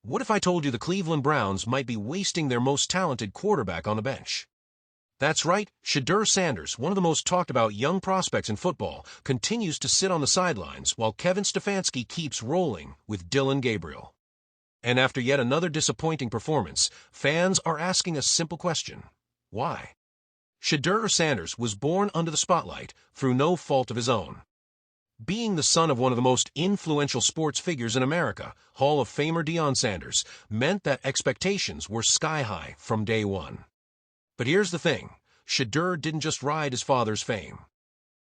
What if I told you the Cleveland Browns might be wasting their most talented quarterback on the bench? That's right, Shedeur Sanders, one of the most talked-about young prospects in football, continues to sit on the sidelines while Kevin Stefanski keeps rolling with Dillon Gabriel. And after yet another disappointing performance, fans are asking a simple question: why? Shedeur Sanders was born under the spotlight through no fault of his own. Being the son of one of the most influential sports figures in America, Hall of Famer Dillon Sanders, meant that expectations were sky-high from day one. But here's the thing, Shedeur didn't just ride his father's fame.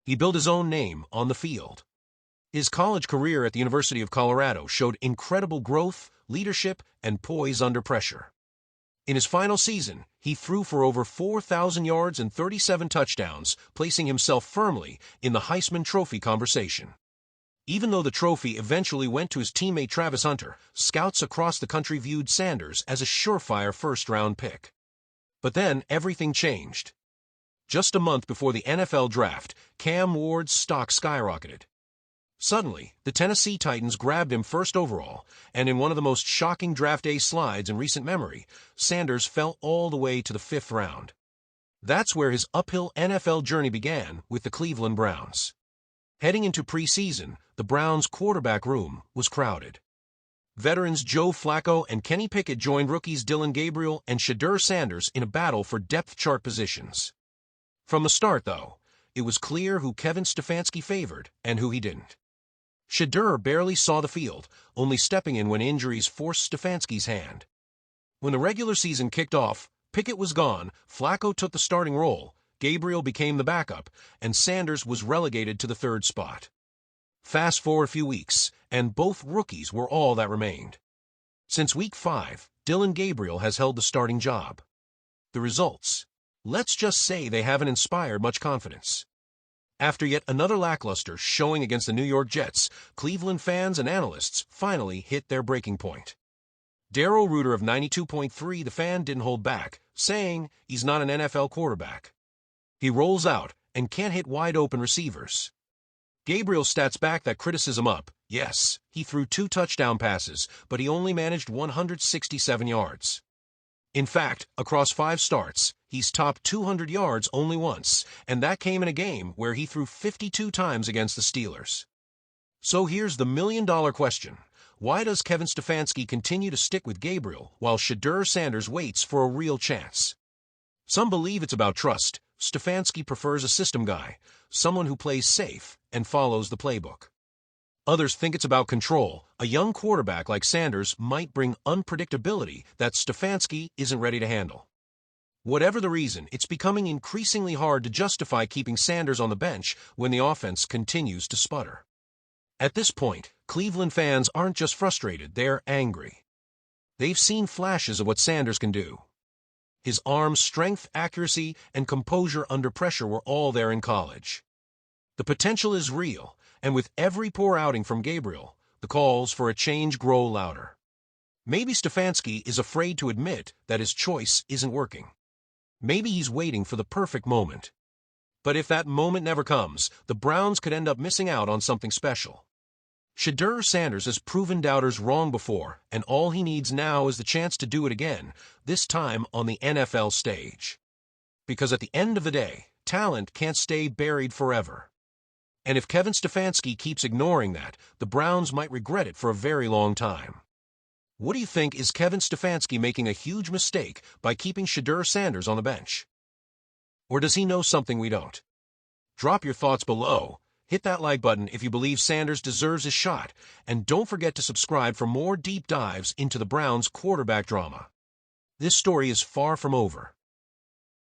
He built his own name on the field. His college career at the University of Colorado showed incredible growth, leadership, and poise under pressure. In his final season, he threw for over 4,000 yards and 37 touchdowns, placing himself firmly in the Heisman Trophy conversation. Even though the trophy eventually went to his teammate Travis Hunter, scouts across the country viewed Sanders as a surefire first-round pick. But then everything changed. Just a month before the NFL draft, Cam Ward's stock skyrocketed. Suddenly, the Tennessee Titans grabbed him first overall, and in one of the most shocking draft day slides in recent memory, Sanders fell all the way to the 5th round. That's where his uphill NFL journey began with the Cleveland Browns. Heading into preseason, the Browns' quarterback room was crowded. Veterans Joe Flacco and Kenny Pickett joined rookies Dillon Gabriel and Shedeur Sanders in a battle for depth chart positions. From the start, though, it was clear who Kevin Stefanski favored and who he didn't. Shedeur barely saw the field, only stepping in when injuries forced Stefanski's hand. When the regular season kicked off, Pickett was gone, Flacco took the starting role, Gabriel became the backup, and Sanders was relegated to the 3rd spot. Fast forward a few weeks, and both rookies were all that remained. Since Week 5, Dillon Gabriel has held the starting job. The results? Let's just say they haven't inspired much confidence. After yet another lackluster showing against the New York Jets, Cleveland fans and analysts finally hit their breaking point. Darryl Reuter of 92.3 The Fan didn't hold back, saying he's not an NFL quarterback. He rolls out and can't hit wide-open receivers. Gabriel stats back that criticism up. Yes, he threw 2 touchdown passes, but he only managed 167 yards. In fact, across 5 starts, he's topped 200 yards only once, and that came in a game where he threw 52 times against the Steelers. So here's the million-dollar question. Why does Kevin Stefanski continue to stick with Gabriel while Shedeur Sanders waits for a real chance? Some believe it's about trust. Stefanski prefers a system guy, someone who plays safe and follows the playbook. Others think it's about control. A young quarterback like Sanders might bring unpredictability that Stefanski isn't ready to handle. Whatever the reason, it's becoming increasingly hard to justify keeping Sanders on the bench when the offense continues to sputter. At this point, Cleveland fans aren't just frustrated, they're angry. They've seen flashes of what Sanders can do. His arm strength, accuracy, and composure under pressure were all there in college. The potential is real, and with every poor outing from Gabriel, the calls for a change grow louder. Maybe Stefanski is afraid to admit that his choice isn't working. Maybe he's waiting for the perfect moment. But if that moment never comes, the Browns could end up missing out on something special. Shedeur Sanders has proven doubters wrong before, and all he needs now is the chance to do it again, this time on the NFL stage. Because at the end of the day, talent can't stay buried forever. And if Kevin Stefanski keeps ignoring that, the Browns might regret it for a very long time. What do you think? Is Kevin Stefanski making a huge mistake by keeping Shedeur Sanders on the bench? Or does he know something we don't? Drop your thoughts below. Hit that like button if you believe Sanders deserves his shot, and don't forget to subscribe for more deep dives into the Browns' quarterback drama. This story is far from over.